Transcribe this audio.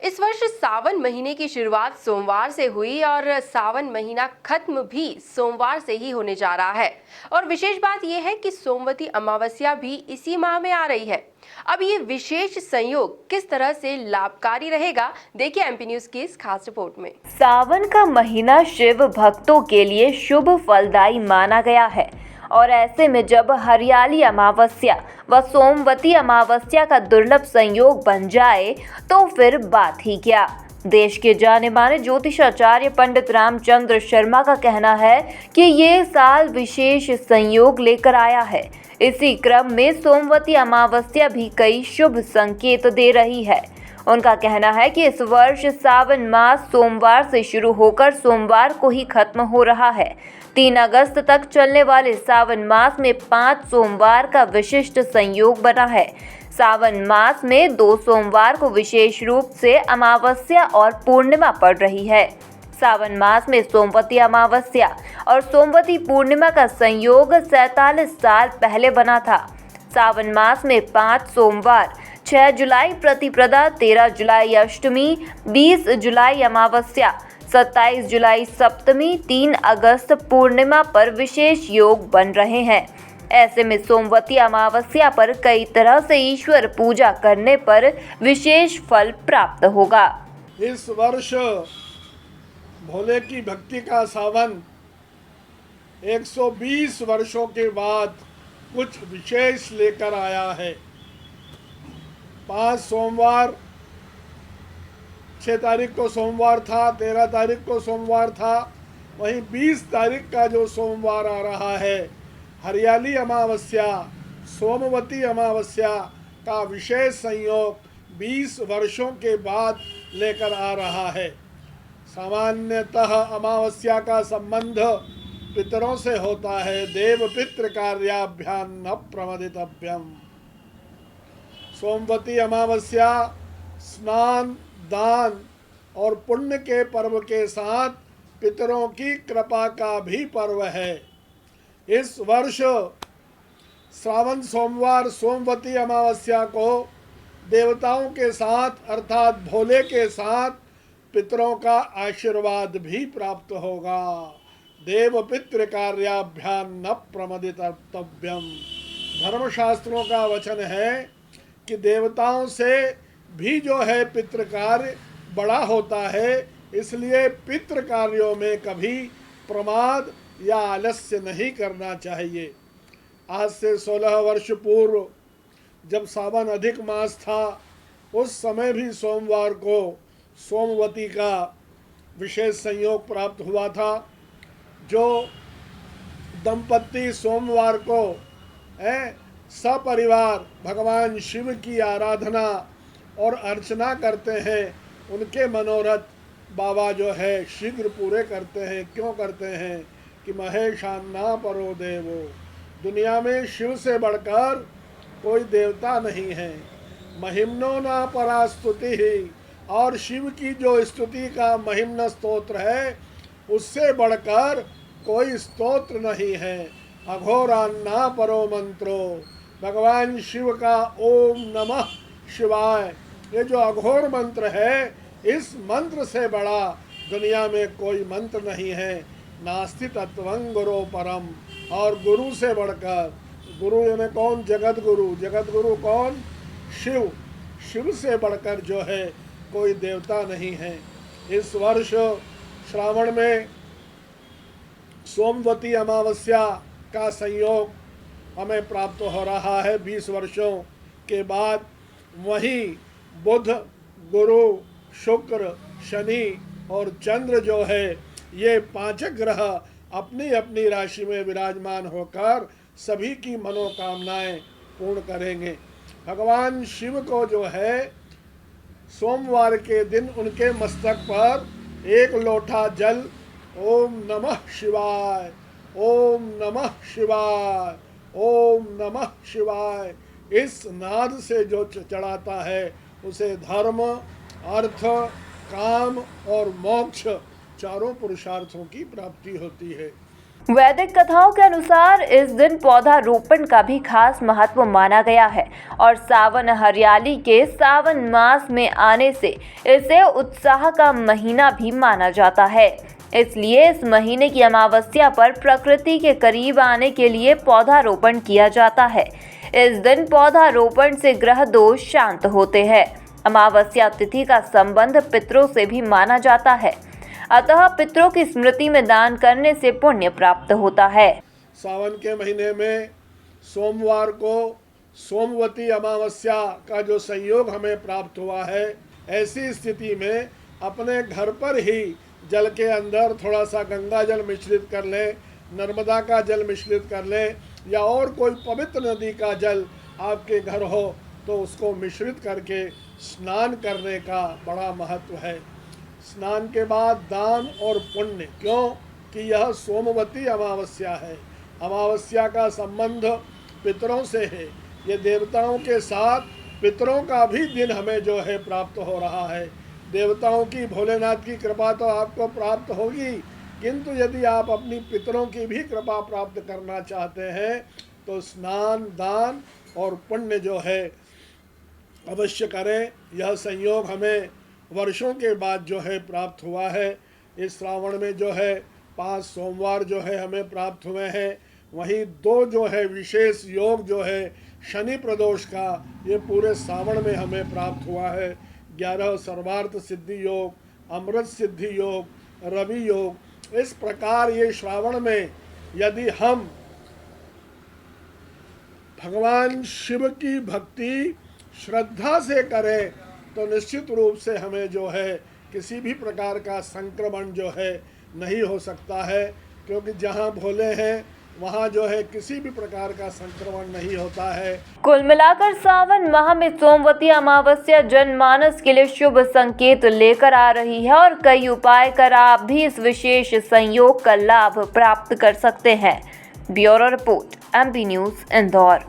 इस वर्ष सावन महीने की शुरुआत सोमवार से हुई और सावन महीना खत्म भी सोमवार से ही होने जा रहा है। और विशेष बात यह है कि सोमवती अमावस्या भी इसी माह में आ रही है। अब ये विशेष संयोग किस तरह से लाभकारी रहेगा, देखिए एमपी न्यूज की इस खास रिपोर्ट में। सावन का महीना शिव भक्तों के लिए शुभ फलदायी माना गया है और ऐसे में जब हरियाली अमावस्या व सोमवती अमावस्या का दुर्लभ संयोग बन जाए तो फिर बात ही क्या। देश के जाने माने ज्योतिषाचार्य पंडित रामचंद्र शर्मा का कहना है कि ये साल विशेष संयोग लेकर आया है। इसी क्रम में सोमवती अमावस्या भी कई शुभ संकेत दे रही है। उनका कहना है कि इस वर्ष सावन मास सोमवार से शुरू होकर सोमवार को ही खत्म हो रहा है। 3 अगस्त तक चलने वाले सावन मास में 5 सोमवार का विशिष्ट संयोग बना है। सावन मास में 2 सोमवार को विशेष रूप से अमावस्या और पूर्णिमा पड़ रही है। सावन मास में सोमवती अमावस्या और सोमवती पूर्णिमा का संयोग 47 साल पहले बना था। सावन मास में 5 सोमवार, 6 जुलाई प्रतिपदा, 13 जुलाई अष्टमी, 20 जुलाई अमावस्या, 27 जुलाई सप्तमी, 3 अगस्त पूर्णिमा पर विशेष योग बन रहे हैं। ऐसे में सोमवती अमावस्या पर कई तरह से ईश्वर पूजा करने पर विशेष फल प्राप्त होगा। इस वर्ष भोले की भक्ति का सावन 120 वर्षों के बाद कुछ विशेष लेकर आया है। 5 सोमवार, 6 तारीख को सोमवार था, 13 तारीख को सोमवार था, वहीं 20 तारीख का जो सोमवार आ रहा है, हरियाली अमावस्या, सोमवती अमावस्या का विशेष संयोग 20 वर्षों के बाद लेकर आ रहा है। सामान्यतः अमावस्या का संबंध पितरों से होता है। देव पितृ कार्याभ्याम न प्रमदितव्यम। सोमवती अमावस्या स्नान, दान और पुण्य के पर्व के साथ पितरों की कृपा का भी पर्व है। इस वर्ष श्रावण सोमवार सोमवती अमावस्या को देवताओं के साथ अर्थात भोले के साथ पितरों का आशीर्वाद भी प्राप्त होगा। देव पितृ कार्याभ्याम न प्रमदितव्यम। धर्मशास्त्रों का वचन है कि देवताओं से भी जो है पितृ कार्य बड़ा होता है, इसलिए पितृ कार्यों में कभी प्रमाद या आलस्य नहीं करना चाहिए। आज से 16 वर्ष पूर्व जब सावन अधिक मास था, उस समय भी सोमवार को सोमवती का विशेष संयोग प्राप्त हुआ था। जो दंपत्ति सोमवार को सपरिवार भगवान शिव की आराधना और अर्चना करते हैं, उनके मनोरथ बाबा जो है शीघ्र पूरे करते हैं। क्यों करते हैं कि महेशान्ना परो देवो, दुनिया में शिव से बढ़कर कोई देवता नहीं है। महिम्नो ना परा स्तुति ही, और शिव की जो स्तुति का महिम्न स्तोत्र है उससे बढ़कर कोई स्तोत्र नहीं है। अघोरान्ना परो मंत्रो, भगवान शिव का ओम नमः शिवाय, ये जो अघोर मंत्र है, इस मंत्र से बड़ा दुनिया में कोई मंत्र नहीं है। नास्ति तत्वं गुरु परम, और गुरु से बढ़कर, गुरु यानी कौन? जगत गुरु। जगत गुरु कौन? शिव। शिव से बढ़कर जो है कोई देवता नहीं है। इस वर्ष श्रावण में सोमवती अमावस्या का संयोग हमें प्राप्त हो रहा है 20 वर्षों के बाद। वहीं बुध, गुरु, शुक्र, शनि और चंद्र जो है, ये 5 ग्रह अपनी अपनी राशि में विराजमान होकर सभी की मनोकामनाएं पूर्ण करेंगे। भगवान शिव को जो है सोमवार के दिन उनके मस्तक पर 1 लोटा जल ओम नमः शिवाय, ओम नमः शिवाय, ओम नमः शिवाय, इस नाद से जो चढ़ाता है उसे धर्म, अर्थ, काम और मोक्ष चारों पुरुषार्थों की प्राप्ति होती है। वैदिक कथाओं के अनुसार इस दिन पौधारोपण का भी खास महत्व माना गया है और सावन हरियाली के सावन मास में आने से इसे उत्साह का महीना भी माना जाता है। इसलिए इस महीने की अमावस्या पर प्रकृति के करीब आने के लिए पौधारोपण किया जाता है। इस दिन पौधारोपण से ग्रह दोष शांत होते हैं। अमावस्या तिथि का संबंध पितरों से भी माना जाता है, अतः पितरों की स्मृति में दान करने से पुण्य प्राप्त होता है। सावन के महीने में सोमवार को सोमवती अमावस्या का जो संयोग हमें प्राप्त हुआ है, ऐसी स्थिति में अपने घर पर ही जल के अंदर थोड़ा सा गंगा जल मिश्रित कर लें, नर्मदा का जल मिश्रित कर लें या और कोई पवित्र नदी का जल आपके घर हो तो उसको मिश्रित करके स्नान करने का बड़ा महत्व है। स्नान के बाद दान और पुण्य, क्यों कि यह सोमवती अमावस्या है। अमावस्या का संबंध पितरों से है। ये देवताओं के साथ पितरों का भी दिन हमें जो है प्राप्त हो रहा है। देवताओं की, भोलेनाथ की कृपा तो आपको प्राप्त होगी, किंतु यदि आप अपनी पितरों की भी कृपा प्राप्त करना चाहते हैं तो स्नान, दान और पुण्य जो है अवश्य करें। यह संयोग हमें वर्षों के बाद जो है प्राप्त हुआ है। इस श्रावण में जो है 5 सोमवार जो है हमें प्राप्त हुए हैं। वहीं 2 जो है विशेष योग जो है शनि प्रदोष का, ये पूरे श्रावण में हमें प्राप्त हुआ है। 11 सर्वार्थ सिद्धि योग, अमृत सिद्धि योग, रवि योग। इस प्रकार ये श्रावण में यदि हम भगवान शिव की भक्ति श्रद्धा से करें तो निश्चित रूप से हमें जो है किसी भी प्रकार का संक्रमण जो है नहीं हो सकता है, क्योंकि जहाँ भोले हैं वहाँ जो है किसी भी प्रकार का संक्रमण नहीं होता है। कुल मिलाकर सावन माह में सोमवती अमावस्या जनमानस के लिए शुभ संकेत लेकर आ रही है और कई उपाय कर आप भी इस विशेष संयोग का लाभ प्राप्त कर सकते हैं। Bureau report, MP news, Indore.